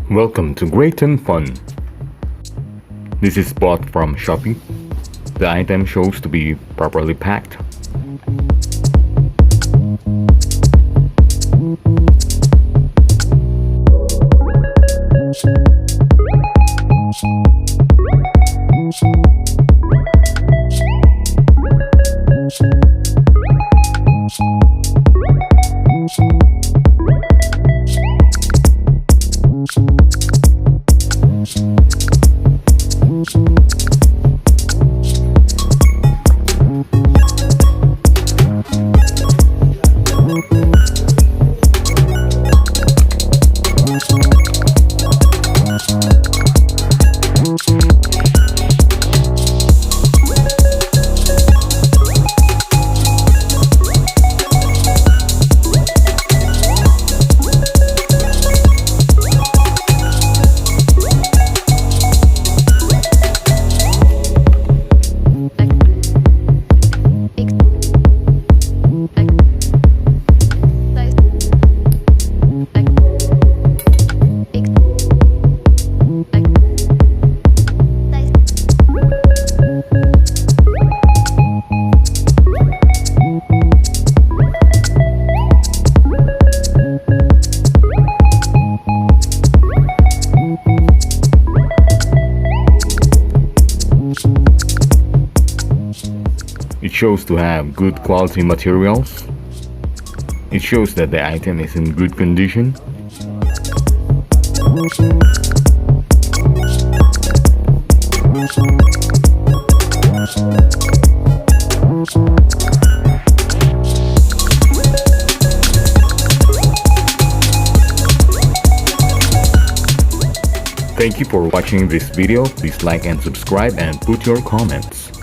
Welcome to Great and Fun. This is bought from Shopee. The item shows to be properly packed. It shows to have good quality materials. It shows that the item is in good condition. Thank you for watching this video. Please like and subscribe and put your comments.